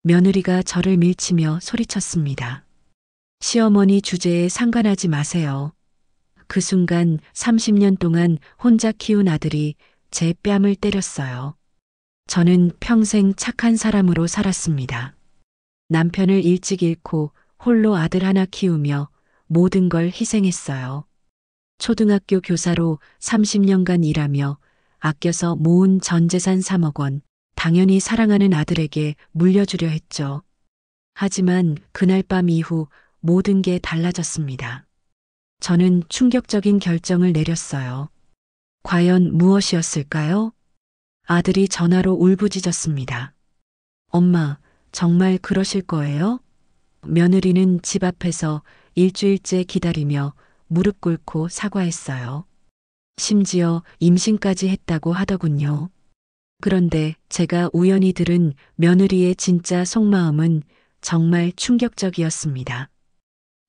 며느리가 저를 밀치며 소리쳤습니다. 시어머니 주제에 상관하지 마세요. 그 순간 30년 동안 혼자 키운 아들이 제 뺨을 때렸어요. 저는 평생 착한 사람으로 살았습니다. 남편을 일찍 잃고 홀로 아들 하나 키우며 모든 걸 희생했어요. 초등학교 교사로 30년간 일하며 아껴서 모은 전 재산 3억 원, 당연히 사랑하는 아들에게 물려주려 했죠. 하지만 그날 밤 이후 모든 게 달라졌습니다. 저는 충격적인 결정을 내렸어요. 과연 무엇이었을까요? 아들이 전화로 울부짖었습니다. 엄마, 정말 그러실 거예요? 며느리는 집 앞에서 일주일째 기다리며 무릎 꿇고 사과했어요. 심지어 임신까지 했다고 하더군요. 그런데 제가 우연히 들은 며느리의 진짜 속마음은 정말 충격적이었습니다.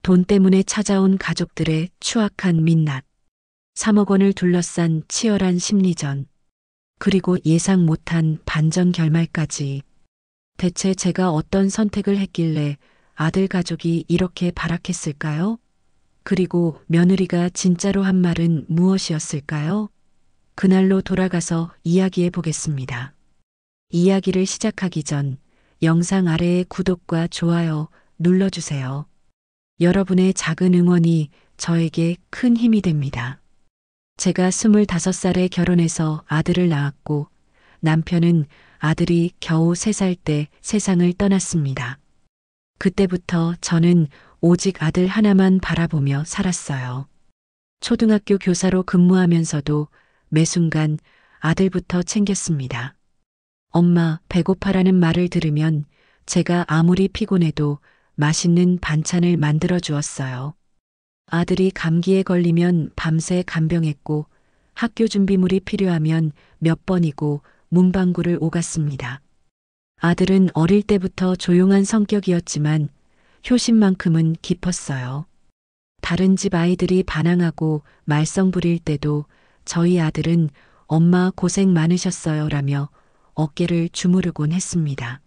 돈 때문에 찾아온 가족들의 추악한 민낯, 3억 원을 둘러싼 치열한 심리전, 그리고 예상 못한 반전 결말까지. 대체 제가 어떤 선택을 했길래 아들 가족이 이렇게 발악했을까요? 그리고 며느리가 진짜로 한 말은 무엇이었을까요? 그날로 돌아가서 이야기해 보겠습니다. 이야기를 시작하기 전 영상 아래에 구독과 좋아요 눌러주세요. 여러분의 작은 응원이 저에게 큰 힘이 됩니다. 제가 25살에 결혼해서 아들을 낳았고 남편은 아들이 겨우 3살 때 세상을 떠났습니다. 그때부터 저는 오직 아들 하나만 바라보며 살았어요. 초등학교 교사로 근무하면서도 매 순간 아들부터 챙겼습니다. 엄마, 배고파라는 말을 들으면 제가 아무리 피곤해도 맛있는 반찬을 만들어 주었어요. 아들이 감기에 걸리면 밤새 간병했고 학교 준비물이 필요하면 몇 번이고 문방구를 오갔습니다. 아들은 어릴 때부터 조용한 성격이었지만 효심만큼은 깊었어요. 다른 집 아이들이 반항하고 말썽 부릴 때도 저희 아들은 엄마 고생 많으셨어요 라며 어깨를 주무르곤 했습니다.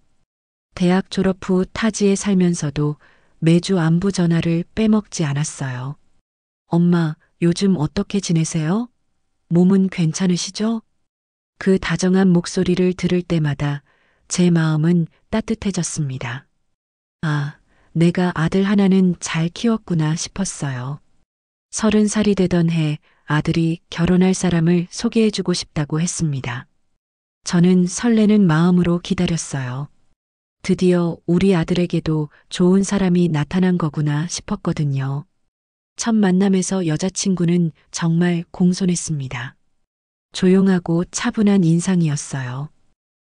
대학 졸업 후 타지에 살면서도 매주 안부 전화를 빼먹지 않았어요. 엄마, 요즘 어떻게 지내세요? 몸은 괜찮으시죠? 그 다정한 목소리를 들을 때마다 제 마음은 따뜻해졌습니다. 아, 내가 아들 하나는 잘 키웠구나 싶었어요. 30살이 되던 해 아들이 결혼할 사람을 소개해주고 싶다고 했습니다. 저는 설레는 마음으로 기다렸어요. 드디어 우리 아들에게도 좋은 사람이 나타난 거구나 싶었거든요. 첫 만남에서 여자친구는 정말 공손했습니다. 조용하고 차분한 인상이었어요.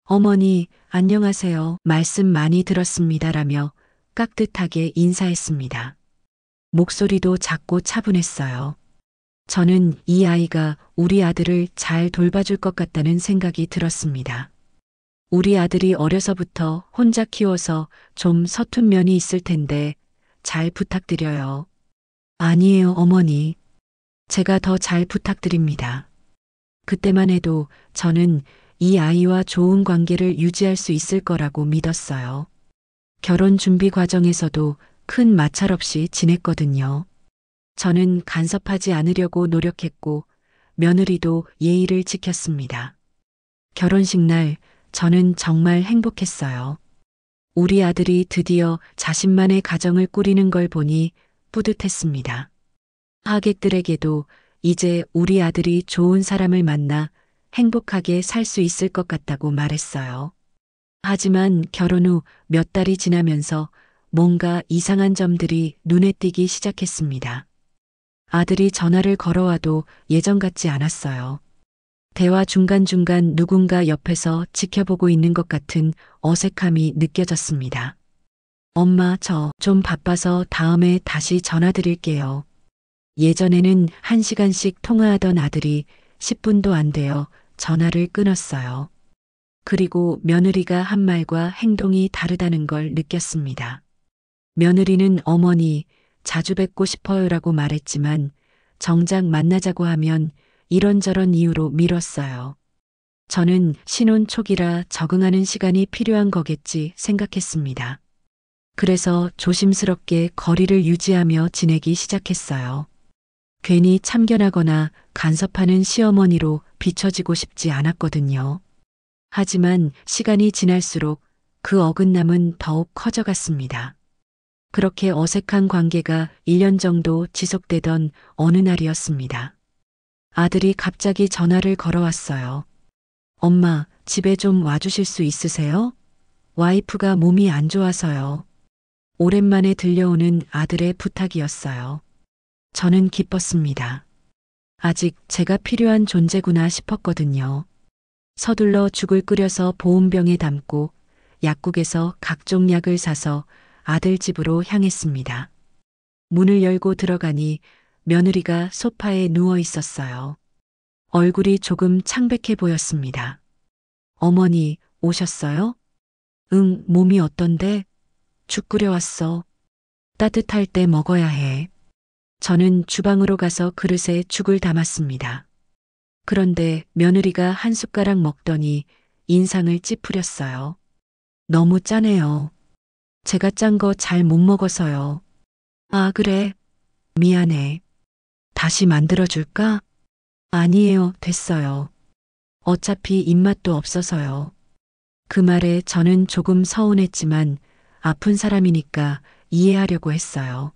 어머니, 안녕하세요. 말씀 많이 들었습니다라며 깍듯하게 인사했습니다. 목소리도 작고 차분했어요. 저는 이 아이가 우리 아들을 잘 돌봐줄 것 같다는 생각이 들었습니다. 우리 아들이 어려서부터 혼자 키워서 좀 서툰 면이 있을 텐데 잘 부탁드려요. 아니에요, 어머니. 제가 더 잘 부탁드립니다. 그때만 해도 저는 이 아이와 좋은 관계를 유지할 수 있을 거라고 믿었어요. 결혼 준비 과정에서도 큰 마찰 없이 지냈거든요. 저는 간섭하지 않으려고 노력했고 며느리도 예의를 지켰습니다. 결혼식 날 저는 정말 행복했어요. 우리 아들이 드디어 자신만의 가정을 꾸리는 걸 보니 뿌듯했습니다. 하객들에게도 이제 우리 아들이 좋은 사람을 만나 행복하게 살 수 있을 것 같다고 말했어요. 하지만 결혼 후 몇 달이 지나면서 뭔가 이상한 점들이 눈에 띄기 시작했습니다. 아들이 전화를 걸어와도 예전 같지 않았어요. 대화 중간중간 누군가 옆에서 지켜보고 있는 것 같은 어색함이 느껴졌습니다. 엄마, 저 좀 바빠서 다음에 다시 전화 드릴게요. 예전에는 1시간씩 통화하던 아들이 10분도 안 되어 전화를 끊었어요. 그리고 며느리가 한 말과 행동이 다르다는 걸 느꼈습니다. 며느리는 어머니, 자주 뵙고 싶어요라고 말했지만 정작 만나자고 하면 이런저런 이유로 미뤘어요. 저는 신혼 초기라 적응하는 시간이 필요한 거겠지 생각했습니다. 그래서 조심스럽게 거리를 유지하며 지내기 시작했어요. 괜히 참견하거나 간섭하는 시어머니로 비춰지고 싶지 않았거든요. 하지만 시간이 지날수록 그 어긋남은 더욱 커져갔습니다. 그렇게 어색한 관계가 1년 정도 지속되던 어느 날이었습니다. 아들이 갑자기 전화를 걸어왔어요. 엄마, 집에 좀 와주실 수 있으세요? 와이프가 몸이 안 좋아서요. 오랜만에 들려오는 아들의 부탁이었어요. 저는 기뻤습니다. 아직 제가 필요한 존재구나 싶었거든요. 서둘러 죽을 끓여서 보온병에 담고 약국에서 각종 약을 사서 아들 집으로 향했습니다. 문을 열고 들어가니 며느리가 소파에 누워 있었어요. 얼굴이 조금 창백해 보였습니다. 어머니, 오셨어요? 응, 몸이 어떤데? 죽 끓여왔어. 따뜻할 때 먹어야 해. 저는 주방으로 가서 그릇에 죽을 담았습니다. 그런데 며느리가 한 숟가락 먹더니 인상을 찌푸렸어요. 너무 짜네요. 제가 짠 거 잘 못 먹어서요. 아, 그래. 미안해. 다시 만들어줄까? 아니에요, 됐어요. 어차피 입맛도 없어서요. 그 말에 저는 조금 서운했지만 아픈 사람이니까 이해하려고 했어요.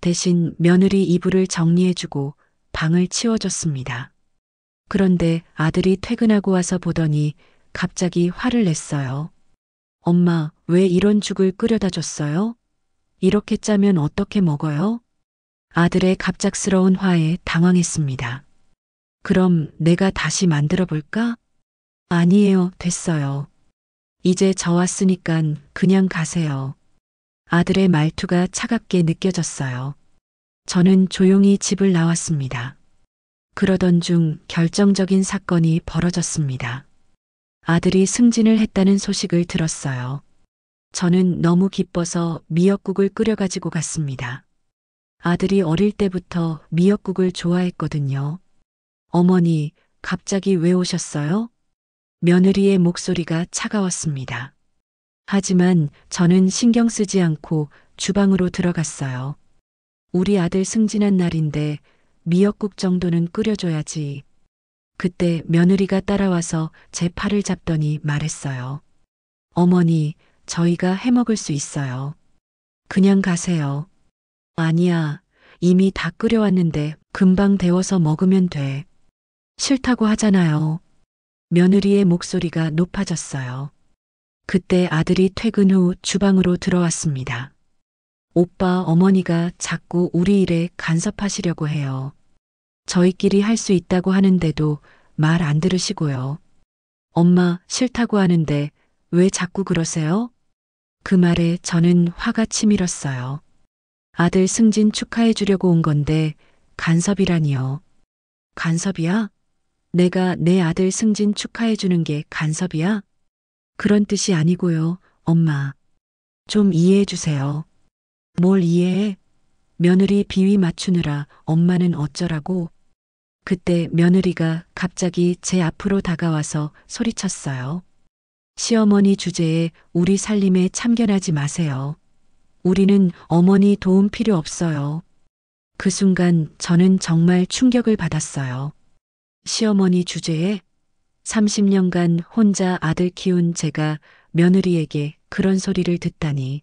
대신 며느리 이불을 정리해주고 방을 치워줬습니다. 그런데 아들이 퇴근하고 와서 보더니 갑자기 화를 냈어요. 엄마, 왜 이런 죽을 끓여다 줬어요? 이렇게 짜면 어떻게 먹어요? 아들의 갑작스러운 화에 당황했습니다. 그럼 내가 다시 만들어 볼까? 아니에요, 됐어요. 이제 저 왔으니깐 그냥 가세요. 아들의 말투가 차갑게 느껴졌어요. 저는 조용히 집을 나왔습니다. 그러던 중 결정적인 사건이 벌어졌습니다. 아들이 승진을 했다는 소식을 들었어요. 저는 너무 기뻐서 미역국을 끓여가지고 갔습니다. 아들이 어릴 때부터 미역국을 좋아했거든요. 어머니, 갑자기 왜 오셨어요? 며느리의 목소리가 차가웠습니다. 하지만 저는 신경 쓰지 않고 주방으로 들어갔어요. 우리 아들 승진한 날인데 미역국 정도는 끓여줘야지. 그때 며느리가 따라와서 제 팔을 잡더니 말했어요. 어머니, 저희가 해 먹을 수 있어요. 그냥 가세요. 아니야, 이미 다 끓여왔는데 금방 데워서 먹으면 돼. 싫다고 하잖아요. 며느리의 목소리가 높아졌어요. 그때 아들이 퇴근 후 주방으로 들어왔습니다. 오빠, 어머니가 자꾸 우리 일에 간섭하시려고 해요. 저희끼리 할 수 있다고 하는데도 말 안 들으시고요. 엄마, 싫다고 하는데 왜 자꾸 그러세요? 그 말에 저는 화가 치밀었어요. 아들 승진 축하해 주려고 온 건데 간섭이라니요. 간섭이야? 내가 내 아들 승진 축하해 주는 게 간섭이야? 그런 뜻이 아니고요, 엄마. 좀 이해해 주세요. 뭘 이해해? 며느리 비위 맞추느라 엄마는 어쩌라고? 그때 며느리가 갑자기 제 앞으로 다가와서 소리쳤어요. 시어머니 주제에 우리 살림에 참견하지 마세요. 우리는 어머니 도움 필요 없어요. 그 순간 저는 정말 충격을 받았어요. 시어머니 주제에 30년간 혼자 아들 키운 제가 며느리에게 그런 소리를 듣다니.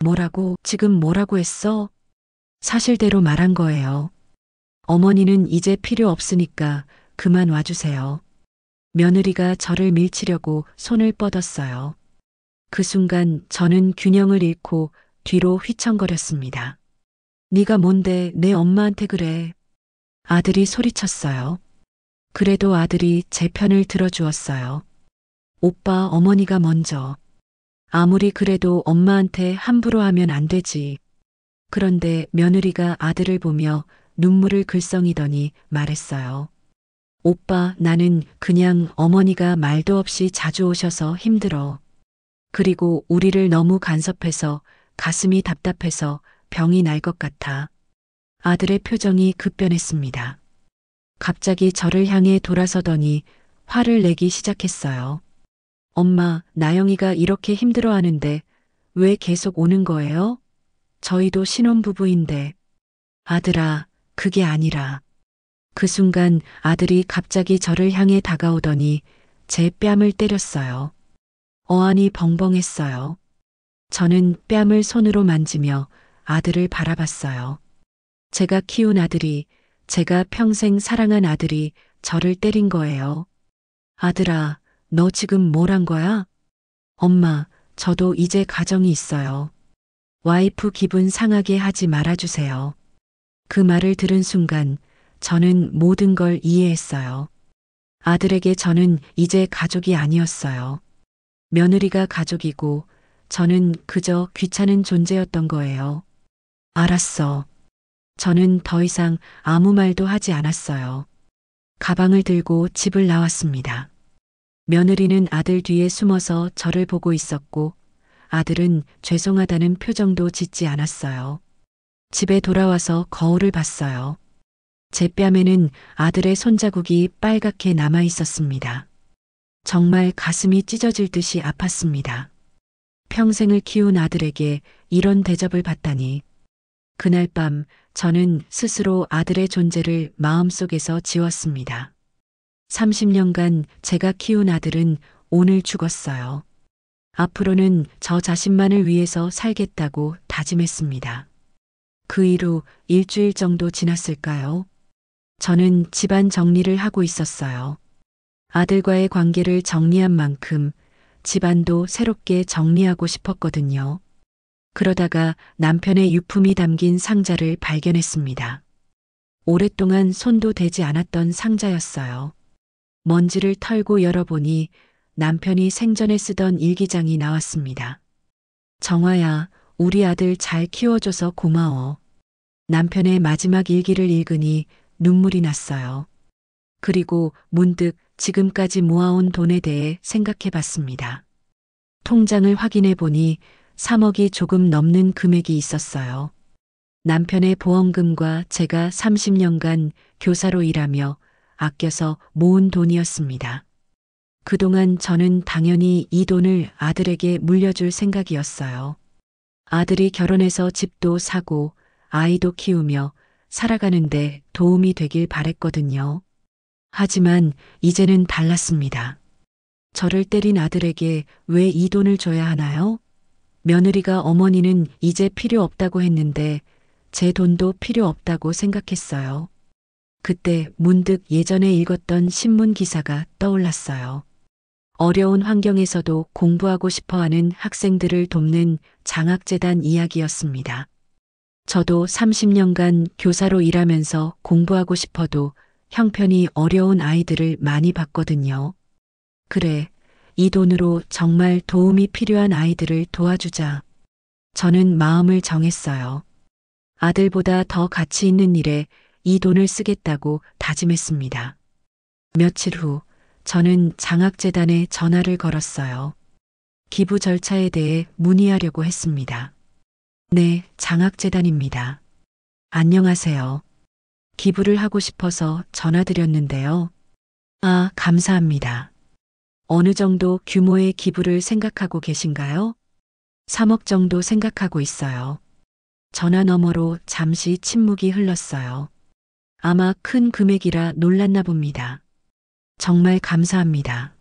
뭐라고, 지금 뭐라고 했어? 사실대로 말한 거예요. 어머니는 이제 필요 없으니까 그만 와주세요. 며느리가 저를 밀치려고 손을 뻗었어요. 그 순간 저는 균형을 잃고 뒤로 휘청거렸습니다. 네가 뭔데 내 엄마한테 그래? 아들이 소리쳤어요. 그래도 아들이 제 편을 들어주었어요. 오빠, 어머니가 먼저. 아무리 그래도 엄마한테 함부로 하면 안 되지. 그런데 며느리가 아들을 보며 눈물을 글썽이더니 말했어요. 오빠, 나는 그냥 어머니가 말도 없이 자주 오셔서 힘들어. 그리고 우리를 너무 간섭해서 가슴이 답답해서 병이 날 것 같아. 아들의 표정이 급변했습니다. 갑자기 저를 향해 돌아서더니 화를 내기 시작했어요. 엄마, 나영이가 이렇게 힘들어하는데 왜 계속 오는 거예요? 저희도 신혼부부인데. 아들아, 그게 아니라. 그 순간 아들이 갑자기 저를 향해 다가오더니 제 뺨을 때렸어요. 어안이 벙벙했어요. 저는 뺨을 손으로 만지며 아들을 바라봤어요. 제가 키운 아들이, 제가 평생 사랑한 아들이 저를 때린 거예요. 아들아, 너 지금 뭘 한 거야? 엄마, 저도 이제 가정이 있어요. 와이프 기분 상하게 하지 말아주세요. 그 말을 들은 순간 저는 모든 걸 이해했어요. 아들에게 저는 이제 가족이 아니었어요. 며느리가 가족이고 저는 그저 귀찮은 존재였던 거예요. 알았어. 저는 더 이상 아무 말도 하지 않았어요. 가방을 들고 집을 나왔습니다. 며느리는 아들 뒤에 숨어서 저를 보고 있었고 아들은 죄송하다는 표정도 짓지 않았어요. 집에 돌아와서 거울을 봤어요. 제 뺨에는 아들의 손자국이 빨갛게 남아 있었습니다. 정말 가슴이 찢어질 듯이 아팠습니다. 평생을 키운 아들에게 이런 대접을 받다니. 그날 밤 저는 스스로 아들의 존재를 마음속에서 지웠습니다. 30년간 제가 키운 아들은 오늘 죽었어요. 앞으로는 저 자신만을 위해서 살겠다고 다짐했습니다. 그 이후 일주일 정도 지났을까요? 저는 집안 정리를 하고 있었어요. 아들과의 관계를 정리한 만큼 집안도 새롭게 정리하고 싶었거든요. 그러다가 남편의 유품이 담긴 상자를 발견했습니다. 오랫동안 손도 대지 않았던 상자였어요. 먼지를 털고 열어보니 남편이 생전에 쓰던 일기장이 나왔습니다. 정화야, 우리 아들 잘 키워줘서 고마워. 남편의 마지막 일기를 읽으니 눈물이 났어요. 그리고 문득 지금까지 모아온 돈에 대해 생각해 봤습니다. 통장을 확인해 보니 3억이 조금 넘는 금액이 있었어요. 남편의 보험금과 제가 30년간 교사로 일하며 아껴서 모은 돈이었습니다. 그동안 저는 당연히 이 돈을 아들에게 물려줄 생각이었어요. 아들이 결혼해서 집도 사고 아이도 키우며 살아가는데 도움이 되길 바랬거든요. 하지만 이제는 달랐습니다. 저를 때린 아들에게 왜 이 돈을 줘야 하나요? 며느리가 어머니는 이제 필요 없다고 했는데 제 돈도 필요 없다고 생각했어요. 그때 문득 예전에 읽었던 신문 기사가 떠올랐어요. 어려운 환경에서도 공부하고 싶어하는 학생들을 돕는 장학재단 이야기였습니다. 저도 30년간 교사로 일하면서 공부하고 싶어도 형편이 어려운 아이들을 많이 봤거든요. 그래, 이 돈으로 정말 도움이 필요한 아이들을 도와주자. 저는 마음을 정했어요. 아들보다 더 가치 있는 일에 이 돈을 쓰겠다고 다짐했습니다. 며칠 후 저는 장학재단에 전화를 걸었어요. 기부 절차에 대해 문의하려고 했습니다. 네, 장학재단입니다. 안녕하세요. 기부를 하고 싶어서 전화드렸는데요. 아, 감사합니다. 어느 정도 규모의 기부를 생각하고 계신가요? 3억 정도 생각하고 있어요. 전화 너머로 잠시 침묵이 흘렀어요. 아마 큰 금액이라 놀랐나 봅니다. 정말 감사합니다.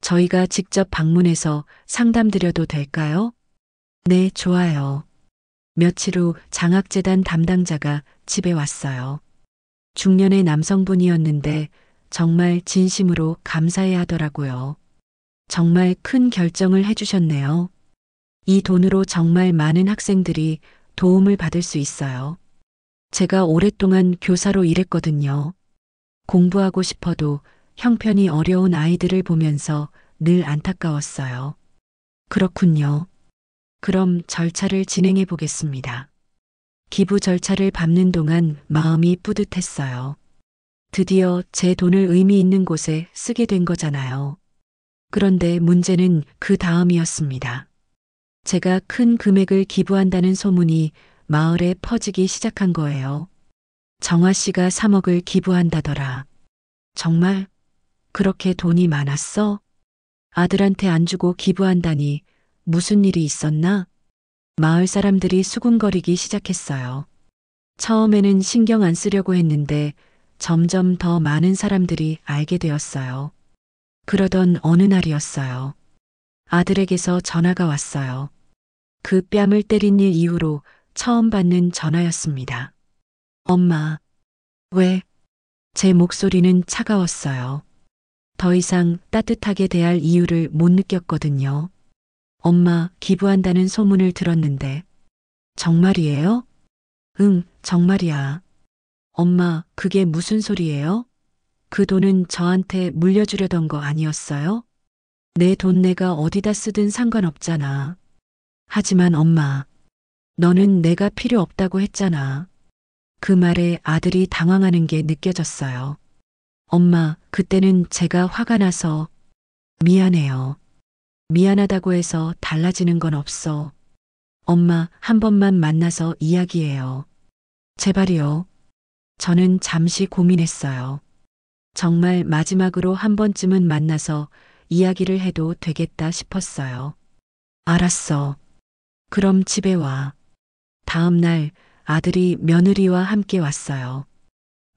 저희가 직접 방문해서 상담드려도 될까요? 네, 좋아요. 며칠 후 장학재단 담당자가 집에 왔어요. 중년의 남성분이었는데 정말 진심으로 감사해 하더라고요. 정말 큰 결정을 해주셨네요. 이 돈으로 정말 많은 학생들이 도움을 받을 수 있어요. 제가 오랫동안 교사로 일했거든요. 공부하고 싶어도 형편이 어려운 아이들을 보면서 늘 안타까웠어요. 그렇군요. 그럼 절차를 진행해 보겠습니다. 기부 절차를 밟는 동안 마음이 뿌듯했어요. 드디어 제 돈을 의미 있는 곳에 쓰게 된 거잖아요. 그런데 문제는 그 다음이었습니다. 제가 큰 금액을 기부한다는 소문이 마을에 퍼지기 시작한 거예요. 정화 씨가 3억을 기부한다더라. 정말? 그렇게 돈이 많았어? 아들한테 안 주고 기부한다니 무슨 일이 있었나? 마을 사람들이 수군거리기 시작했어요. 처음에는 신경 안 쓰려고 했는데 점점 더 많은 사람들이 알게 되었어요. 그러던 어느 날이었어요. 아들에게서 전화가 왔어요. 그 뺨을 때린 일 이후로 처음 받는 전화였습니다. 엄마, 왜? 제 목소리는 차가웠어요. 더 이상 따뜻하게 대할 이유를 못 느꼈거든요. 엄마, 기부한다는 소문을 들었는데. 정말이에요? 응, 정말이야. 엄마, 그게 무슨 소리예요? 그 돈은 저한테 물려주려던 거 아니었어요? 내 돈 내가 어디다 쓰든 상관없잖아. 하지만 엄마, 너는 내가 필요 없다고 했잖아. 그 말에 아들이 당황하는 게 느껴졌어요. 엄마, 그때는 제가 화가 나서 미안해요. 미안하다고 해서 달라지는 건 없어. 엄마, 한 번만 만나서 이야기해요. 제발이요. 저는 잠시 고민했어요. 정말 마지막으로 한 번쯤은 만나서 이야기를 해도 되겠다 싶었어요. 알았어. 그럼 집에 와. 다음 날 아들이 며느리와 함께 왔어요.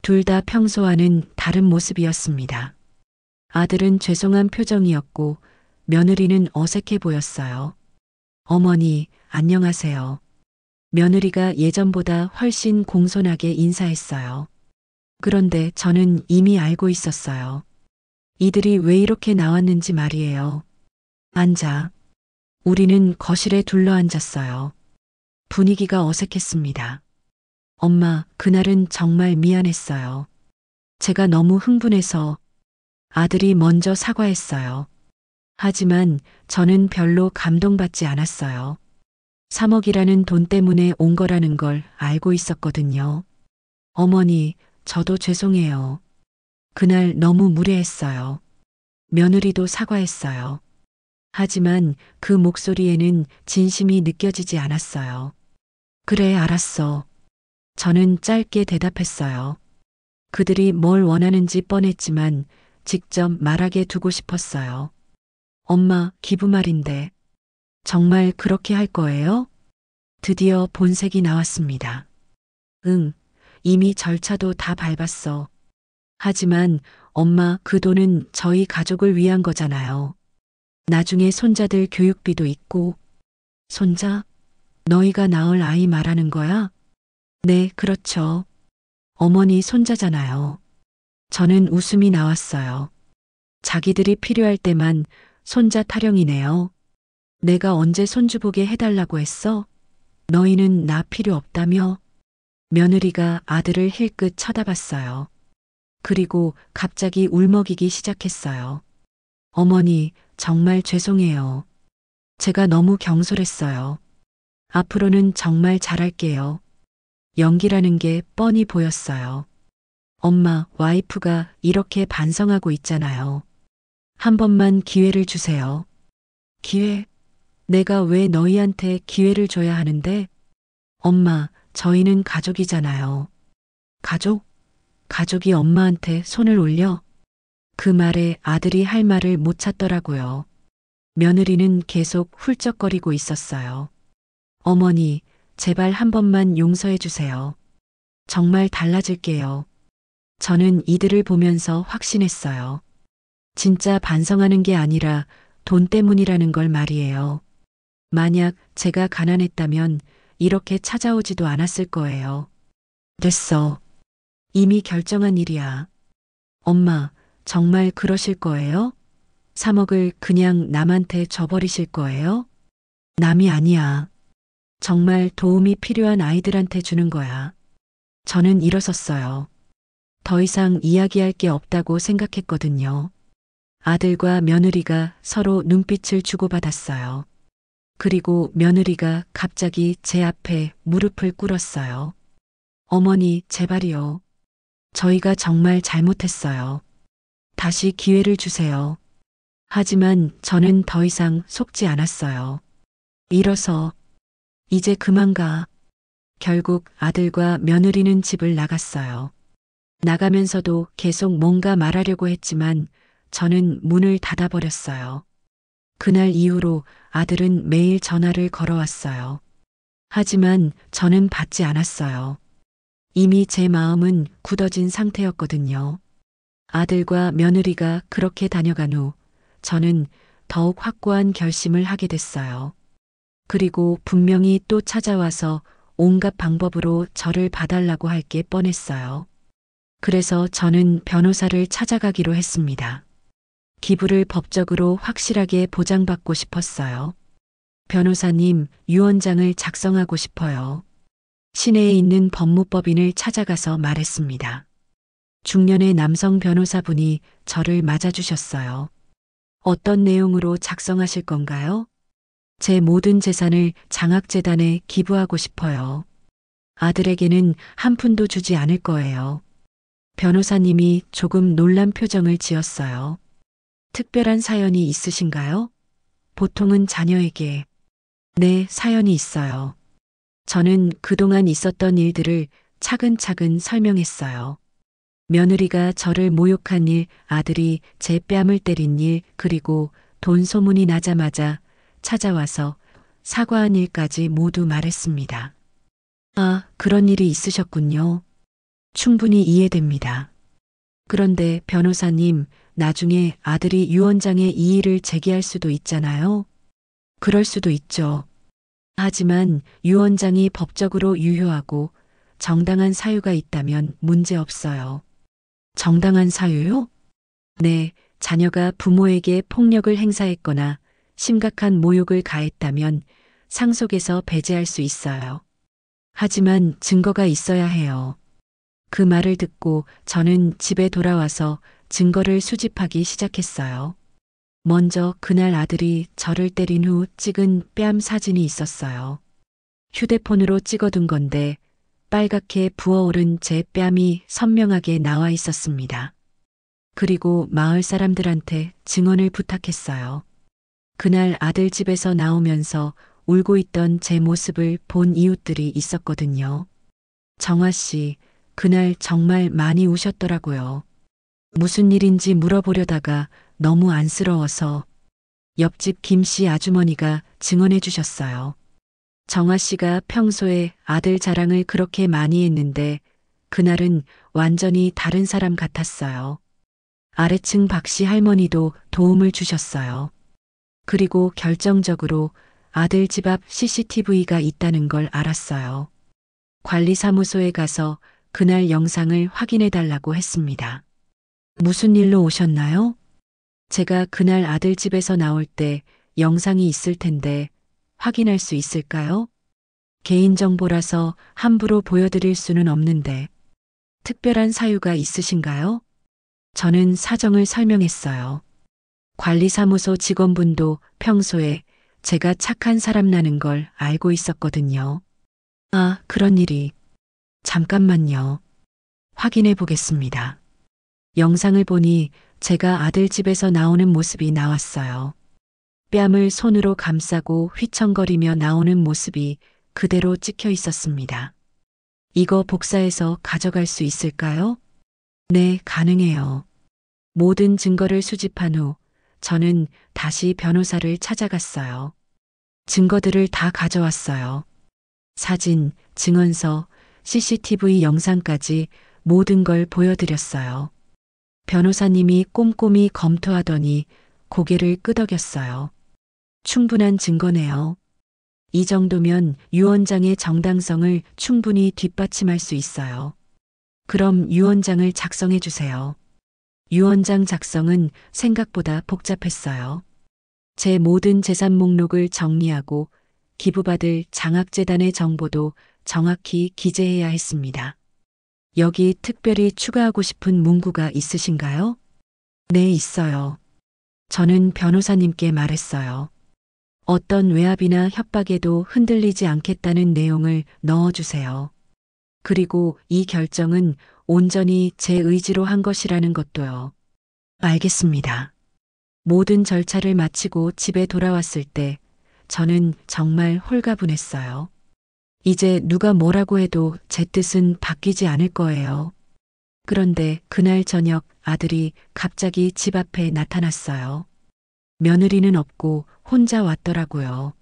둘 다 평소와는 다른 모습이었습니다. 아들은 죄송한 표정이었고 며느리는 어색해 보였어요. 어머니, 안녕하세요. 며느리가 예전보다 훨씬 공손하게 인사했어요. 그런데 저는 이미 알고 있었어요. 이들이 왜 이렇게 나왔는지 말이에요. 앉아. 우리는 거실에 둘러앉았어요. 분위기가 어색했습니다. 엄마, 그날은 정말 미안했어요. 제가 너무 흥분해서 아들이 먼저 사과했어요. 하지만 저는 별로 감동받지 않았어요. 3억이라는 돈 때문에 온 거라는 걸 알고 있었거든요. 어머니, 저도 죄송해요. 그날 너무 무례했어요. 며느리도 사과했어요. 하지만 그 목소리에는 진심이 느껴지지 않았어요. 그래, 알았어. 저는 짧게 대답했어요. 그들이 뭘 원하는지 뻔했지만 직접 말하게 두고 싶었어요. 엄마, 기부 말인데. 정말 그렇게 할 거예요? 드디어 본색이 나왔습니다. 응, 이미 절차도 다 밟았어. 하지만 엄마, 그 돈은 저희 가족을 위한 거잖아요. 나중에 손자들 교육비도 있고. 손자? 너희가 낳을 아이 말하는 거야? 네, 그렇죠. 어머니 손자잖아요. 저는 웃음이 나왔어요. 자기들이 필요할 때만 손자 타령이네요. 내가 언제 손주 보게 해달라고 했어? 너희는 나 필요 없다며? 며느리가 아들을 힐끗 쳐다봤어요. 그리고 갑자기 울먹이기 시작했어요. 어머니, 정말 죄송해요. 제가 너무 경솔했어요. 앞으로는 정말 잘할게요. 연기라는 게 뻔히 보였어요. 엄마, 와이프가 이렇게 반성하고 있잖아요. 한 번만 기회를 주세요. 기회? 내가 왜 너희한테 기회를 줘야 하는데? 엄마, 저희는 가족이잖아요. 가족? 가족이 엄마한테 손을 올려? 그 말에 아들이 할 말을 못 찾더라고요. 며느리는 계속 훌쩍거리고 있었어요. 어머니, 제발 한 번만 용서해 주세요. 정말 달라질게요. 저는 이들을 보면서 확신했어요. 진짜 반성하는 게 아니라 돈 때문이라는 걸 말이에요. 만약 제가 가난했다면 이렇게 찾아오지도 않았을 거예요. 됐어. 이미 결정한 일이야. 엄마, 정말 그러실 거예요? 3억을 그냥 남한테 줘버리실 거예요? 남이 아니야. 정말 도움이 필요한 아이들한테 주는 거야. 저는 일어섰어요. 더 이상 이야기할 게 없다고 생각했거든요. 아들과 며느리가 서로 눈빛을 주고받았어요. 그리고 며느리가 갑자기 제 앞에 무릎을 꿇었어요. 어머니, 제발이요. 저희가 정말 잘못했어요. 다시 기회를 주세요. 하지만 저는 더 이상 속지 않았어요. 일어서, 이제 그만 가. 결국 아들과 며느리는 집을 나갔어요. 나가면서도 계속 뭔가 말하려고 했지만 저는 문을 닫아버렸어요. 그날 이후로 아들은 매일 전화를 걸어왔어요. 하지만 저는 받지 않았어요. 이미 제 마음은 굳어진 상태였거든요. 아들과 며느리가 그렇게 다녀간 후 저는 더욱 확고한 결심을 하게 됐어요. 그리고 분명히 또 찾아와서 온갖 방법으로 저를 봐달라고 할 게 뻔했어요. 그래서 저는 변호사를 찾아가기로 했습니다. 기부를 법적으로 확실하게 보장받고 싶었어요. 변호사님, 유언장을 작성하고 싶어요. 시내에 있는 법무법인을 찾아가서 말했습니다. 중년의 남성 변호사분이 저를 맞아주셨어요. 어떤 내용으로 작성하실 건가요? 제 모든 재산을 장학재단에 기부하고 싶어요. 아들에게는 한 푼도 주지 않을 거예요. 변호사님이 조금 놀란 표정을 지었어요. 특별한 사연이 있으신가요? 보통은 자녀에게. 네, 사연이 있어요. 저는 그동안 있었던 일들을 차근차근 설명했어요. 며느리가 저를 모욕한 일, 아들이 제 뺨을 때린 일, 그리고 돈 소문이 나자마자 찾아와서 사과한 일까지 모두 말했습니다. 아, 그런 일이 있으셨군요. 충분히 이해됩니다. 그런데 변호사님, 나중에 아들이 유언장에 이의를 제기할 수도 있잖아요. 그럴 수도 있죠. 하지만 유언장이 법적으로 유효하고 정당한 사유가 있다면 문제 없어요. 정당한 사유요? 네, 자녀가 부모에게 폭력을 행사했거나 심각한 모욕을 가했다면 상속에서 배제할 수 있어요. 하지만 증거가 있어야 해요. 그 말을 듣고 저는 집에 돌아와서 증거를 수집하기 시작했어요. 먼저 그날 아들이 저를 때린 후 찍은 뺨 사진이 있었어요. 휴대폰으로 찍어둔 건데 빨갛게 부어오른 제 뺨이 선명하게 나와 있었습니다. 그리고 마을 사람들한테 증언을 부탁했어요. 그날 아들 집에서 나오면서 울고 있던 제 모습을 본 이웃들이 있었거든요. 정화 씨, 그날 정말 많이 우셨더라고요. 무슨 일인지 물어보려다가 너무 안쓰러워서 옆집 김 씨 아주머니가 증언해 주셨어요. 정화 씨가 평소에 아들 자랑을 그렇게 많이 했는데 그날은 완전히 다른 사람 같았어요. 아래층 박 씨 할머니도 도움을 주셨어요. 그리고 결정적으로 아들 집 앞 CCTV가 있다는 걸 알았어요. 관리사무소에 가서 그날 영상을 확인해 달라고 했습니다. 무슨 일로 오셨나요? 제가 그날 아들 집에서 나올 때 영상이 있을 텐데 확인할 수 있을까요? 개인정보라서 함부로 보여드릴 수는 없는데 특별한 사유가 있으신가요? 저는 사정을 설명했어요. 관리사무소 직원분도 평소에 제가 착한 사람라는 걸 알고 있었거든요. 아, 그런 일이. 잠깐만요. 확인해 보겠습니다. 영상을 보니 제가 아들 집에서 나오는 모습이 나왔어요. 뺨을 손으로 감싸고 휘청거리며 나오는 모습이 그대로 찍혀 있었습니다. 이거 복사해서 가져갈 수 있을까요? 네, 가능해요. 모든 증거를 수집한 후 저는 다시 변호사를 찾아갔어요. 증거들을 다 가져왔어요. 사진, 증언서, CCTV 영상까지 모든 걸 보여드렸어요. 변호사님이 꼼꼼히 검토하더니 고개를 끄덕였어요. 충분한 증거네요. 이 정도면 유언장의 정당성을 충분히 뒷받침할 수 있어요. 그럼 유언장을 작성해 주세요. 유언장 작성은 생각보다 복잡했어요. 제 모든 재산 목록을 정리하고 기부받을 장학재단의 정보도 정확히 기재해야 했습니다. 여기 특별히 추가하고 싶은 문구가 있으신가요? 네, 있어요. 저는 변호사님께 말했어요. 어떤 외압이나 협박에도 흔들리지 않겠다는 내용을 넣어주세요. 그리고 이 결정은 온전히 제 의지로 한 것이라는 것도요. 알겠습니다. 모든 절차를 마치고 집에 돌아왔을 때 저는 정말 홀가분했어요. 이제 누가 뭐라고 해도 제 뜻은 바뀌지 않을 거예요. 그런데 그날 저녁 아들이 갑자기 집 앞에 나타났어요. 며느리는 없고 혼자 왔더라고요.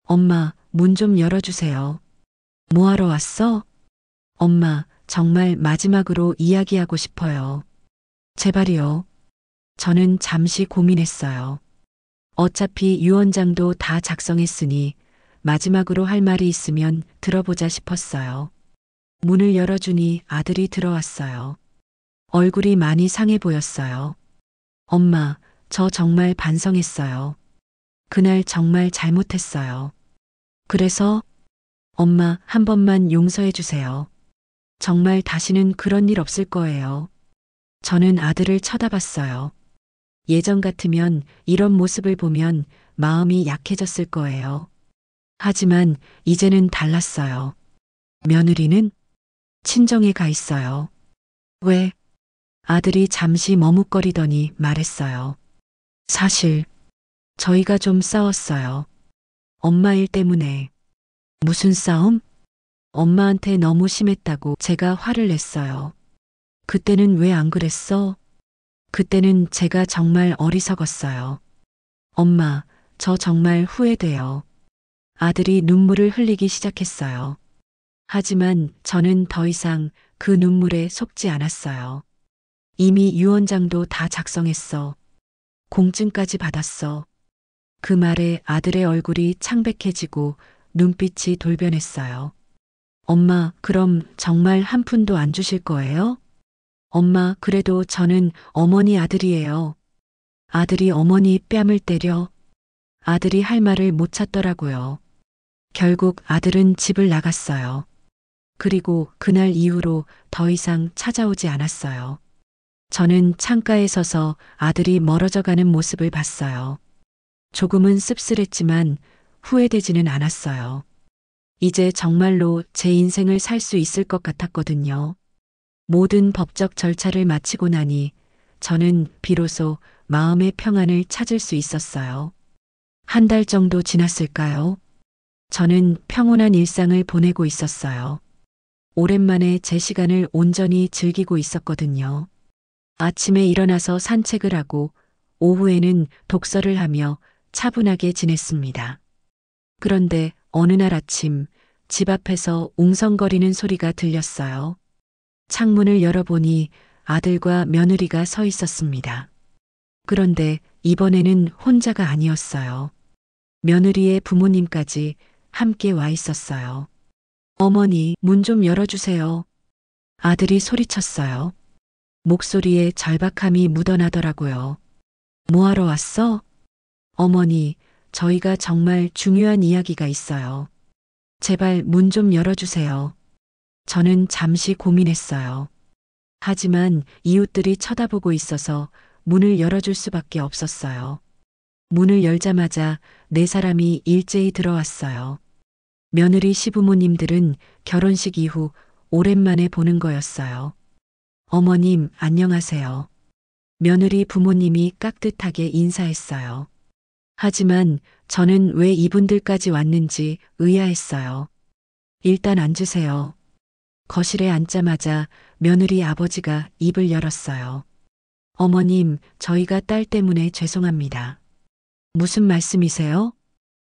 엄마, 문 좀 열어주세요. 뭐하러 왔어? 엄마, 정말 마지막으로 이야기하고 싶어요. 제발이요. 저는 잠시 고민했어요. 어차피 유언장도 다 작성했으니 마지막으로 할 말이 있으면 들어보자 싶었어요. 문을 열어주니 아들이 들어왔어요. 얼굴이 많이 상해 보였어요. 엄마, 저 정말 반성했어요. 그날 정말 잘못했어요. 그래서 엄마 한 번만 용서해 주세요. 정말 다시는 그런 일 없을 거예요. 저는 아들을 쳐다봤어요. 예전 같으면 이런 모습을 보면 마음이 약해졌을 거예요. 하지만 이제는 달랐어요. 며느리는 친정에 가 있어요. 왜? 아들이 잠시 머뭇거리더니 말했어요. 사실 저희가 좀 싸웠어요. 엄마 일 때문에. 무슨 싸움? 엄마한테 너무 심했다고 제가 화를 냈어요. 그때는 왜 안 그랬어? 그때는 제가 정말 어리석었어요. 엄마, 저 정말 후회돼요. 아들이 눈물을 흘리기 시작했어요. 하지만 저는 더 이상 그 눈물에 속지 않았어요. 이미 유언장도 다 작성했어. 공증까지 받았어. 그 말에 아들의 얼굴이 창백해지고 눈빛이 돌변했어요. 엄마, 그럼 정말 한 푼도 안 주실 거예요? 엄마, 그래도 저는 어머니 아들이에요. 아들이 어머니 뺨을 때려. 아들이 할 말을 못 찾더라고요. 결국 아들은 집을 나갔어요. 그리고 그날 이후로 더 이상 찾아오지 않았어요. 저는 창가에 서서 아들이 멀어져 가는 모습을 봤어요. 조금은 씁쓸했지만 후회되지는 않았어요. 이제 정말로 제 인생을 살 수 있을 것 같았거든요. 모든 법적 절차를 마치고 나니 저는 비로소 마음의 평안을 찾을 수 있었어요. 한 달 정도 지났을까요? 저는 평온한 일상을 보내고 있었어요. 오랜만에 제 시간을 온전히 즐기고 있었거든요. 아침에 일어나서 산책을 하고 오후에는 독서를 하며 차분하게 지냈습니다. 그런데 어느 날 아침 집 앞에서 웅성거리는 소리가 들렸어요. 창문을 열어보니 아들과 며느리가 서 있었습니다. 그런데 이번에는 혼자가 아니었어요. 며느리의 부모님까지 함께 와 있었어요. 어머니, 문 좀 열어주세요. 아들이 소리쳤어요. 목소리에 절박함이 묻어나더라고요. 뭐하러 왔어? 어머니, 저희가 정말 중요한 이야기가 있어요. 제발 문 좀 열어주세요. 저는 잠시 고민했어요. 하지만 이웃들이 쳐다보고 있어서 문을 열어줄 수밖에 없었어요. 문을 열자마자 네 사람이 일제히 들어왔어요. 며느리 시부모님들은 결혼식 이후 오랜만에 보는 거였어요. 어머님, 안녕하세요. 며느리 부모님이 깍듯하게 인사했어요. 하지만 저는 왜 이분들까지 왔는지 의아했어요. 일단 앉으세요. 거실에 앉자마자 며느리 아버지가 입을 열었어요. 어머님, 저희가 딸 때문에 죄송합니다. 무슨 말씀이세요?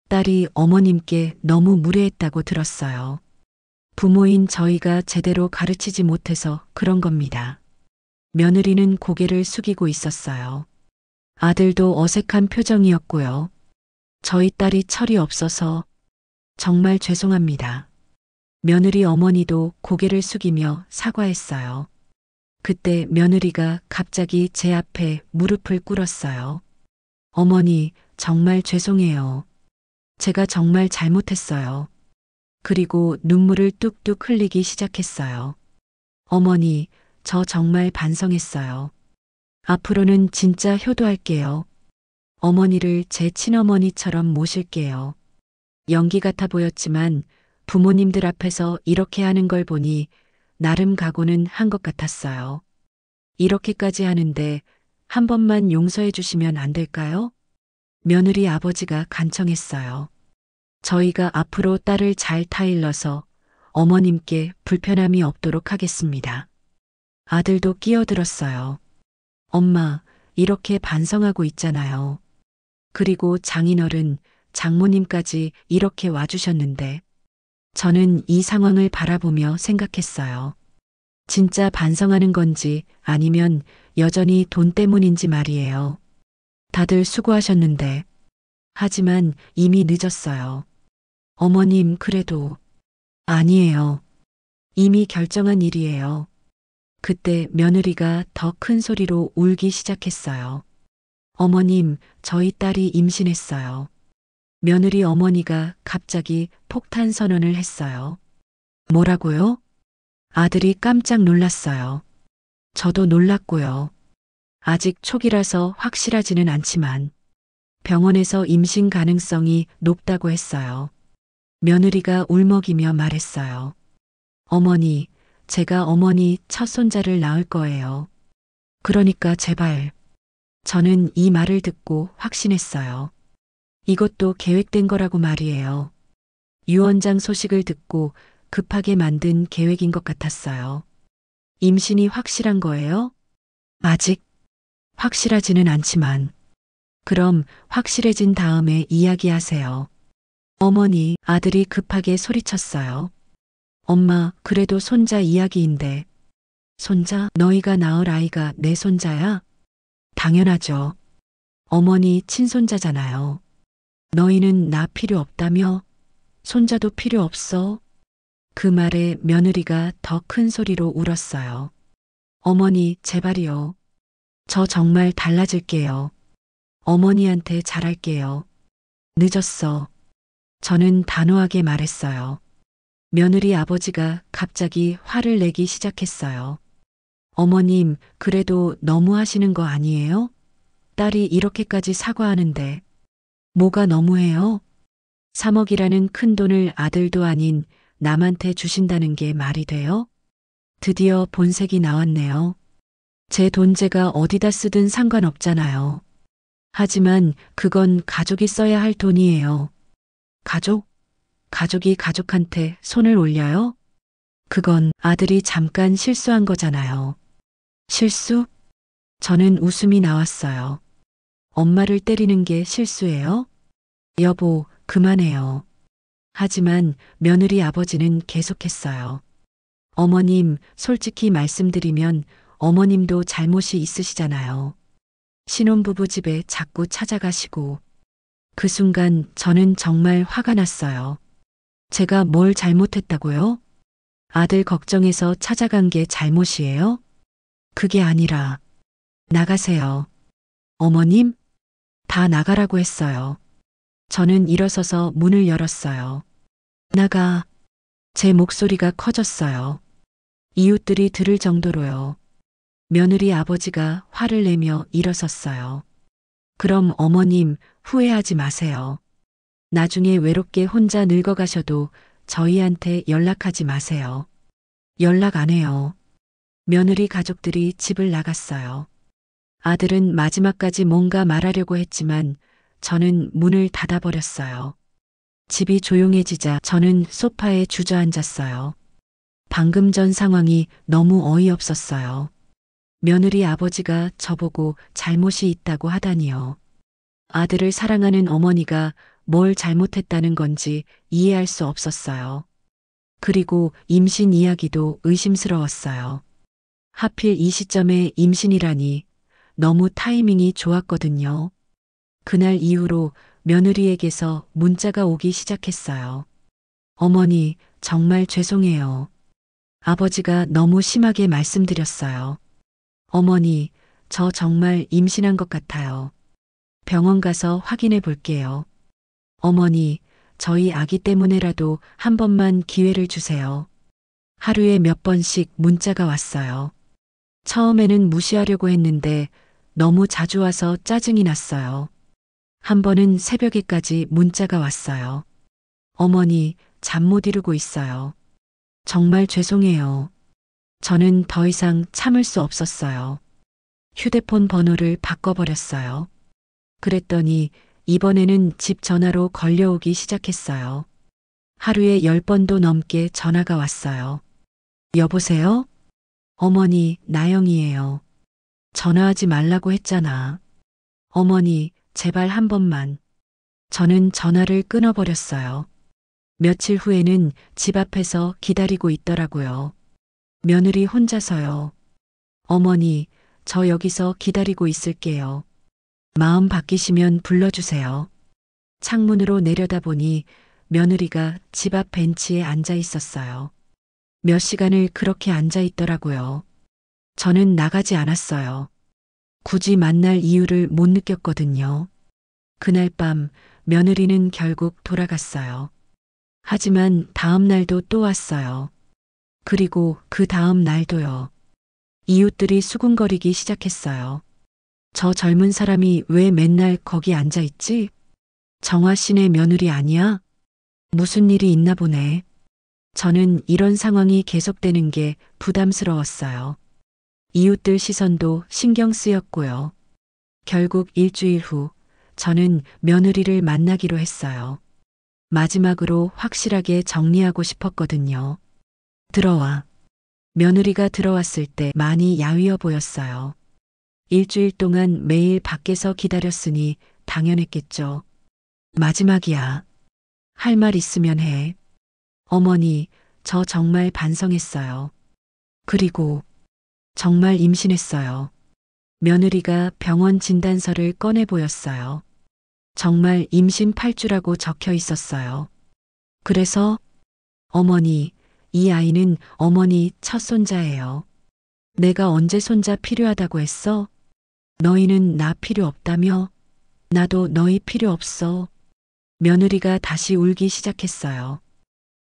딸이 어머님께 너무 무례했다고 들었어요. 부모인 저희가 제대로 가르치지 못해서 그런 겁니다. 며느리는 고개를 숙이고 있었어요. 아들도 어색한 표정이었고요. 저희 딸이 철이 없어서 정말 죄송합니다. 며느리 어머니도 고개를 숙이며 사과했어요. 그때 며느리가 갑자기 제 앞에 무릎을 꿇었어요. 어머니, 정말 죄송해요. 제가 정말 잘못했어요. 그리고 눈물을 뚝뚝 흘리기 시작했어요. 어머니, 저 정말 반성했어요. 앞으로는 진짜 효도할게요. 어머니를 제 친어머니처럼 모실게요. 연기 같아 보였지만 부모님들 앞에서 이렇게 하는 걸 보니 나름 각오는 한 것 같았어요. 이렇게까지 하는데 한 번만 용서해 주시면 안 될까요? 며느리 아버지가 간청했어요. 저희가 앞으로 딸을 잘 타일러서 어머님께 불편함이 없도록 하겠습니다. 아들도 끼어들었어요. 엄마, 이렇게 반성하고 있잖아요. 그리고 장인어른, 장모님까지 이렇게 와주셨는데, 저는 이 상황을 바라보며 생각했어요. 진짜 반성하는 건지 아니면 여전히 돈 때문인지 말이에요. 다들 수고하셨는데, 하지만 이미 늦었어요. 어머님, 그래도, 아니에요. 이미 결정한 일이에요. 그때 며느리가 더 큰 소리로 울기 시작했어요. 어머님, 저희 딸이 임신했어요. 며느리 어머니가 갑자기 폭탄 선언을 했어요. 뭐라고요? 아들이 깜짝 놀랐어요. 저도 놀랐고요. 아직 초기라서 확실하지는 않지만 병원에서 임신 가능성이 높다고 했어요. 며느리가 울먹이며 말했어요. 어머니, 제가 어머니 첫 손자를 낳을 거예요. 그러니까 제발. 저는 이 말을 듣고 확신했어요. 이것도 계획된 거라고 말이에요. 유언장 소식을 듣고 급하게 만든 계획인 것 같았어요. 임신이 확실한 거예요? 아직 확실하지는 않지만. 그럼 확실해진 다음에 이야기하세요. 어머니, 아들이 급하게 소리쳤어요. 엄마, 그래도 손자 이야기인데. 손자? 너희가 낳을 아이가 내 손자야? 당연하죠. 어머니 친손자잖아요. 너희는 나 필요 없다며? 손자도 필요 없어? 그 말에 며느리가 더 큰 소리로 울었어요. 어머니, 제발이요. 저 정말 달라질게요. 어머니한테 잘할게요. 늦었어. 저는 단호하게 말했어요. 며느리 아버지가 갑자기 화를 내기 시작했어요. 어머님, 그래도 너무 하시는 거 아니에요? 딸이 이렇게까지 사과하는데. 뭐가 너무해요? 3억이라는 큰 돈을 아들도 아닌 남한테 주신다는 게 말이 돼요? 드디어 본색이 나왔네요. 제 돈 제가 어디다 쓰든 상관없잖아요. 하지만 그건 가족이 써야 할 돈이에요. 가족? 가족이 가족한테 손을 올려요? 그건 아들이 잠깐 실수한 거잖아요. 실수? 저는 웃음이 나왔어요. 엄마를 때리는 게 실수예요? 여보, 그만해요. 하지만 며느리 아버지는 계속했어요. 어머님, 솔직히 말씀드리면 어머님도 잘못이 있으시잖아요. 신혼부부 집에 자꾸 찾아가시고. 그 순간 저는 정말 화가 났어요. 제가 뭘 잘못했다고요? 아들 걱정해서 찾아간 게 잘못이에요? 그게 아니라, 나가세요. 어머님? 다 나가라고 했어요. 저는 일어서서 문을 열었어요. 나가. 제 목소리가 커졌어요. 이웃들이 들을 정도로요. 며느리 아버지가 화를 내며 일어섰어요. 그럼 어머님, 후회하지 마세요. 나중에 외롭게 혼자 늙어가셔도 저희한테 연락하지 마세요. 연락 안 해요. 며느리 가족들이 집을 나갔어요. 아들은 마지막까지 뭔가 말하려고 했지만 저는 문을 닫아버렸어요. 집이 조용해지자 저는 소파에 주저앉았어요. 방금 전 상황이 너무 어이없었어요. 며느리 아버지가 저보고 잘못이 있다고 하다니요. 아들을 사랑하는 어머니가 뭘 잘못했다는 건지 이해할 수 없었어요. 그리고 임신 이야기도 의심스러웠어요. 하필 이 시점에 임신이라니 너무 타이밍이 좋았거든요. 그날 이후로 며느리에게서 문자가 오기 시작했어요. 어머니, 정말 죄송해요. 아버지가 너무 심하게 말씀드렸어요. 어머니, 저 정말 임신한 것 같아요. 병원 가서 확인해 볼게요. 어머니, 저희 아기 때문에라도 한 번만 기회를 주세요. 하루에 몇 번씩 문자가 왔어요. 처음에는 무시하려고 했는데 너무 자주 와서 짜증이 났어요. 한 번은 새벽에까지 문자가 왔어요. 어머니, 잠 못 이루고 있어요. 정말 죄송해요. 저는 더 이상 참을 수 없었어요. 휴대폰 번호를 바꿔버렸어요. 그랬더니 이번에는 집 전화로 걸려오기 시작했어요. 하루에 10번도 넘게 전화가 왔어요. 여보세요? 어머니, 나영이에요. 전화하지 말라고 했잖아. 어머니, 제발 한 번만. 저는 전화를 끊어버렸어요. 며칠 후에는 집 앞에서 기다리고 있더라고요. 며느리 혼자서요. 어머니, 저 여기서 기다리고 있을게요. 마음 바뀌시면 불러주세요. 창문으로 내려다보니 며느리가 집 앞 벤치에 앉아 있었어요. 몇 시간을 그렇게 앉아 있더라고요. 저는 나가지 않았어요. 굳이 만날 이유를 못 느꼈거든요. 그날 밤 며느리는 결국 돌아갔어요. 하지만 다음 날도 또 왔어요. 그리고 그 다음 날도요. 이웃들이 수군거리기 시작했어요. 저 젊은 사람이 왜 맨날 거기 앉아 있지? 정화 씨네 며느리 아니야? 무슨 일이 있나 보네. 저는 이런 상황이 계속되는 게 부담스러웠어요. 이웃들 시선도 신경 쓰였고요. 결국 일주일 후 저는 며느리를 만나기로 했어요. 마지막으로 확실하게 정리하고 싶었거든요. 들어와. 며느리가 들어왔을 때 많이 야위어 보였어요. 일주일 동안 매일 밖에서 기다렸으니 당연했겠죠. 마지막이야. 할 말 있으면 해. 어머니, 저 정말 반성했어요. 그리고 정말 임신했어요. 며느리가 병원 진단서를 꺼내 보였어요. 정말 임신 8주라고 적혀 있었어요. 그래서 어머니, 이 아이는 어머니 첫 손자예요. 내가 언제 손자 필요하다고 했어? 너희는 나 필요 없다며? 나도 너희 필요 없어. 며느리가 다시 울기 시작했어요.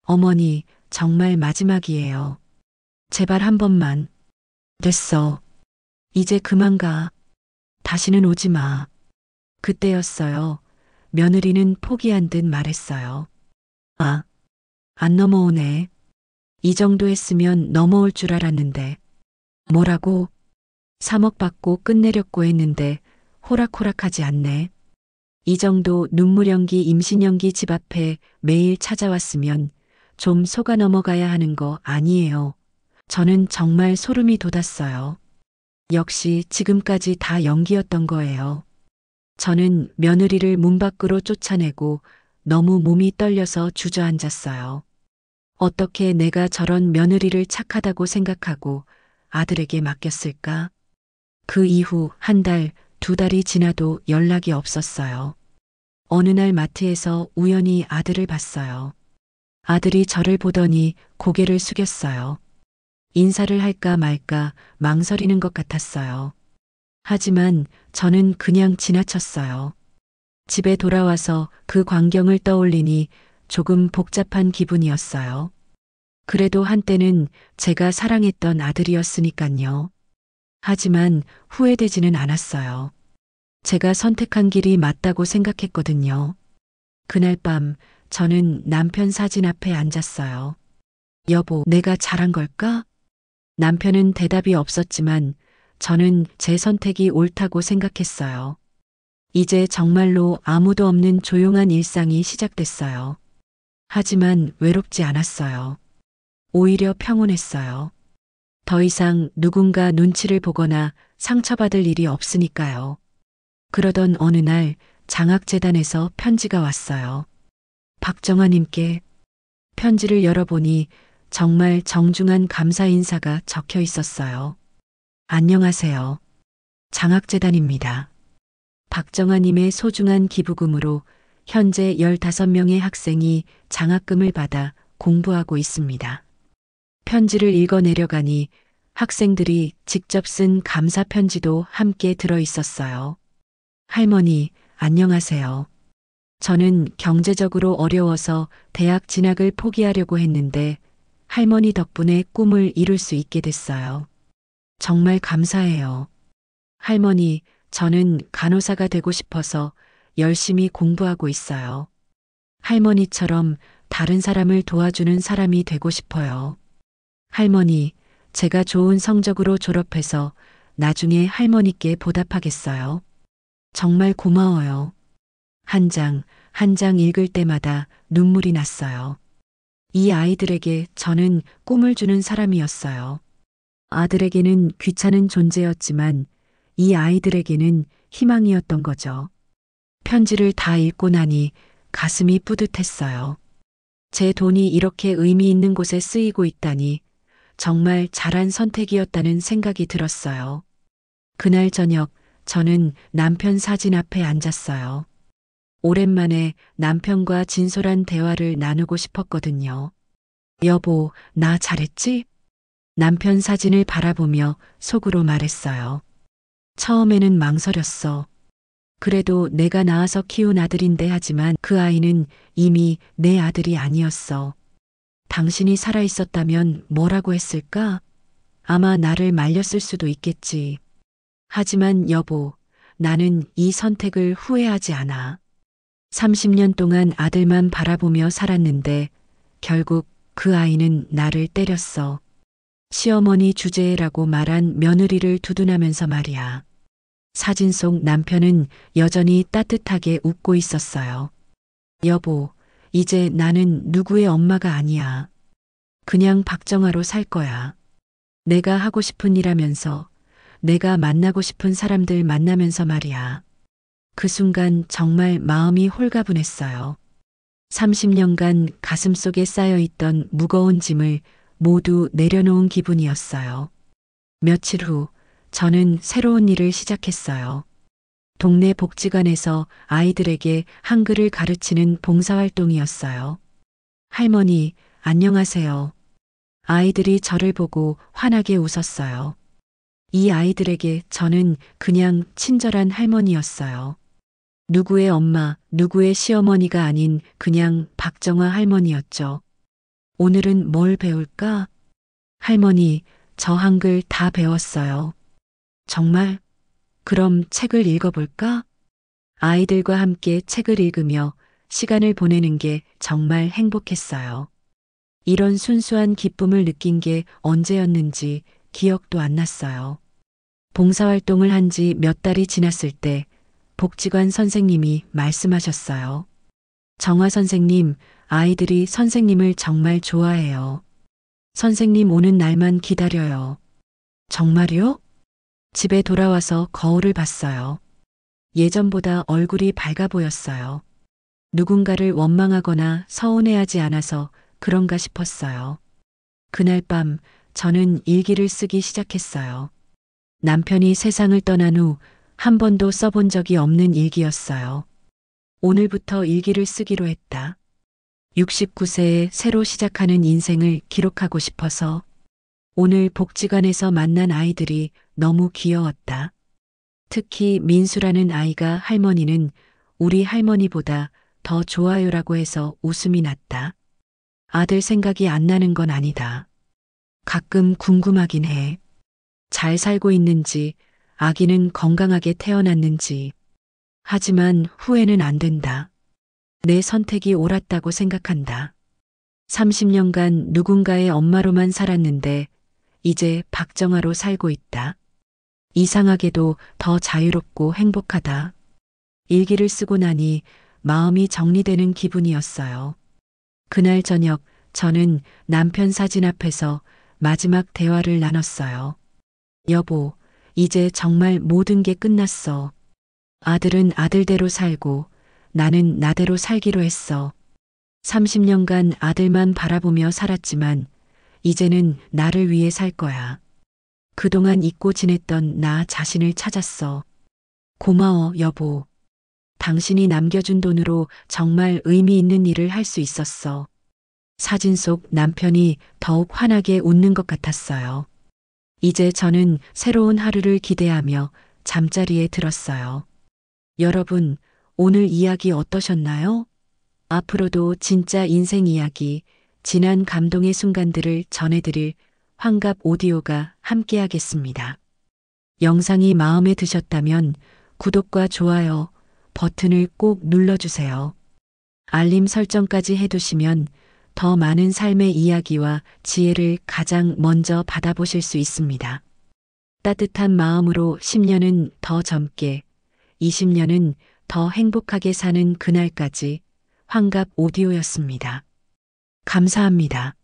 어머니, 정말 마지막이에요. 제발 한 번만. 됐어. 이제 그만 가. 다시는 오지 마. 그때였어요. 며느리는 포기한 듯 말했어요. 아, 안 넘어오네. 이 정도 했으면 넘어올 줄 알았는데. 뭐라고? 3억 받고 끝내려고 했는데 호락호락하지 않네. 이 정도 눈물 연기 임신 연기 집 앞에 매일 찾아왔으면 좀 속아 넘어가야 하는 거 아니에요. 저는 정말 소름이 돋았어요. 역시 지금까지 다 연기였던 거예요. 저는 며느리를 문 밖으로 쫓아내고 너무 몸이 떨려서 주저앉았어요. 어떻게 내가 저런 며느리를 착하다고 생각하고 아들에게 맡겼을까? 그 이후 한 달, 두 달이 지나도 연락이 없었어요. 어느 날 마트에서 우연히 아들을 봤어요. 아들이 저를 보더니 고개를 숙였어요. 인사를 할까 말까 망설이는 것 같았어요. 하지만 저는 그냥 지나쳤어요. 집에 돌아와서 그 광경을 떠올리니 조금 복잡한 기분이었어요. 그래도 한때는 제가 사랑했던 아들이었으니깐요. 하지만 후회되지는 않았어요. 제가 선택한 길이 맞다고 생각했거든요. 그날 밤 저는 남편 사진 앞에 앉았어요. 여보, 내가 잘한 걸까? 남편은 대답이 없었지만 저는 제 선택이 옳다고 생각했어요. 이제 정말로 아무도 없는 조용한 일상이 시작됐어요. 하지만 외롭지 않았어요. 오히려 평온했어요. 더 이상 누군가 눈치를 보거나 상처받을 일이 없으니까요. 그러던 어느 날 장학재단에서 편지가 왔어요. 박정아님께. 편지를 열어보니 정말 정중한 감사 인사가 적혀 있었어요. 안녕하세요. 장학재단입니다. 박정아님의 소중한 기부금으로 현재 15명의 학생이 장학금을 받아 공부하고 있습니다. 편지를 읽어 내려가니 학생들이 직접 쓴 감사 편지도 함께 들어 있었어요. 할머니, 안녕하세요. 저는 경제적으로 어려워서 대학 진학을 포기하려고 했는데 할머니 덕분에 꿈을 이룰 수 있게 됐어요. 정말 감사해요. 할머니, 저는 간호사가 되고 싶어서 열심히 공부하고 있어요. 할머니처럼 다른 사람을 도와주는 사람이 되고 싶어요. 할머니, 제가 좋은 성적으로 졸업해서 나중에 할머니께 보답하겠어요. 정말 고마워요. 한 장, 한 장 읽을 때마다 눈물이 났어요. 이 아이들에게 저는 꿈을 주는 사람이었어요. 아들에게는 귀찮은 존재였지만 이 아이들에게는 희망이었던 거죠. 편지를 다 읽고 나니 가슴이 뿌듯했어요. 제 돈이 이렇게 의미 있는 곳에 쓰이고 있다니 정말 잘한 선택이었다는 생각이 들었어요. 그날 저녁 저는 남편 사진 앞에 앉았어요. 오랜만에 남편과 진솔한 대화를 나누고 싶었거든요. 여보, 나 잘했지? 남편 사진을 바라보며 속으로 말했어요. 처음에는 망설였어. 그래도 내가 낳아서 키운 아들인데 하지만 그 아이는 이미 내 아들이 아니었어. 당신이 살아있었다면 뭐라고 했을까? 아마 나를 말렸을 수도 있겠지. 하지만 여보, 나는 이 선택을 후회하지 않아. 30년 동안 아들만 바라보며 살았는데 결국 그 아이는 나를 때렸어. 시어머니 주제라고 말한 며느리를 두둔하면서 말이야. 사진 속 남편은 여전히 따뜻하게 웃고 있었어요. 여보, 이제 나는 누구의 엄마가 아니야. 그냥 박정아로 살 거야. 내가 하고 싶은 일 하면서, 내가 만나고 싶은 사람들 만나면서 말이야. 그 순간 정말 마음이 홀가분했어요. 30년간 가슴속에 쌓여있던 무거운 짐을 모두 내려놓은 기분이었어요. 며칠 후 저는 새로운 일을 시작했어요. 동네 복지관에서 아이들에게 한글을 가르치는 봉사활동이었어요. 할머니, 안녕하세요. 아이들이 저를 보고 환하게 웃었어요. 이 아이들에게 저는 그냥 친절한 할머니였어요. 누구의 엄마, 누구의 시어머니가 아닌 그냥 박정아 할머니였죠. 오늘은 뭘 배울까? 할머니, 저 한글 다 배웠어요. 정말? 그럼 책을 읽어볼까? 아이들과 함께 책을 읽으며 시간을 보내는 게 정말 행복했어요. 이런 순수한 기쁨을 느낀 게 언제였는지 기억도 안 났어요. 봉사활동을 한 지 몇 달이 지났을 때 복지관 선생님이 말씀하셨어요. 정화 선생님, 아이들이 선생님을 정말 좋아해요. 선생님 오는 날만 기다려요. 정말요? 집에 돌아와서 거울을 봤어요. 예전보다 얼굴이 밝아 보였어요. 누군가를 원망하거나 서운해하지 않아서 그런가 싶었어요. 그날 밤 저는 일기를 쓰기 시작했어요. 남편이 세상을 떠난 후 한 번도 써본 적이 없는 일기였어요. 오늘부터 일기를 쓰기로 했다. 69세에 새로 시작하는 인생을 기록하고 싶어서 오늘 복지관에서 만난 아이들이 너무 귀여웠다. 특히 민수라는 아이가 할머니는 우리 할머니보다 더 좋아요라고 해서 웃음이 났다. 아들 생각이 안 나는 건 아니다. 가끔 궁금하긴 해. 잘 살고 있는지, 아기는 건강하게 태어났는지. 하지만 후회는 안 된다. 내 선택이 옳았다고 생각한다. 30년간 누군가의 엄마로만 살았는데 이제 박정아로 살고 있다. 이상하게도 더 자유롭고 행복하다. 일기를 쓰고 나니 마음이 정리되는 기분이었어요. 그날 저녁 저는 남편 사진 앞에서 마지막 대화를 나눴어요. 여보, 이제 정말 모든 게 끝났어. 아들은 아들대로 살고 나는 나대로 살기로 했어. 30년간 아들만 바라보며 살았지만 이제는 나를 위해 살 거야. 그동안 잊고 지냈던 나 자신을 찾았어. 고마워, 여보. 당신이 남겨준 돈으로 정말 의미 있는 일을 할 수 있었어. 사진 속 남편이 더욱 환하게 웃는 것 같았어요. 이제 저는 새로운 하루를 기대하며 잠자리에 들었어요. 여러분, 오늘 이야기 어떠셨나요? 앞으로도 진짜 인생 이야기, 진한 감동의 순간들을 전해드릴 환갑 오디오가 함께하겠습니다. 영상이 마음에 드셨다면 구독과 좋아요 버튼을 꼭 눌러주세요. 알림 설정까지 해두시면 더 많은 삶의 이야기와 지혜를 가장 먼저 받아보실 수 있습니다. 따뜻한 마음으로 10년은 더 젊게, 20년은 더 행복하게 사는 그날까지 환갑 오디오였습니다. 감사합니다.